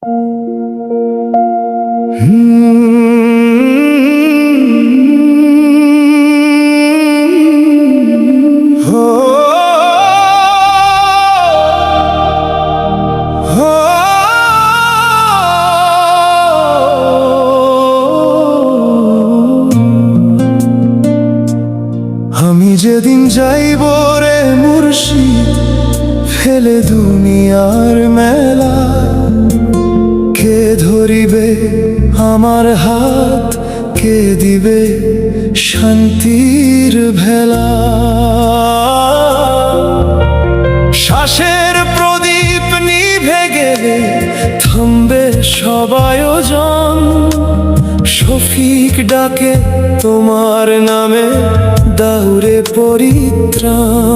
আমি যেদিন যাইব রে মুর্শিদ ফেলে দুনিয়ার মেলা, কে ধরিবে আমার হাত, কে দিবে শান্তির ভেলা। শ্বাসের প্রদীপ নিভে গেলে থামবে সব আয়োজন, শফিক ডাকে তোমার নামে দাউরে পরিত্রাণ।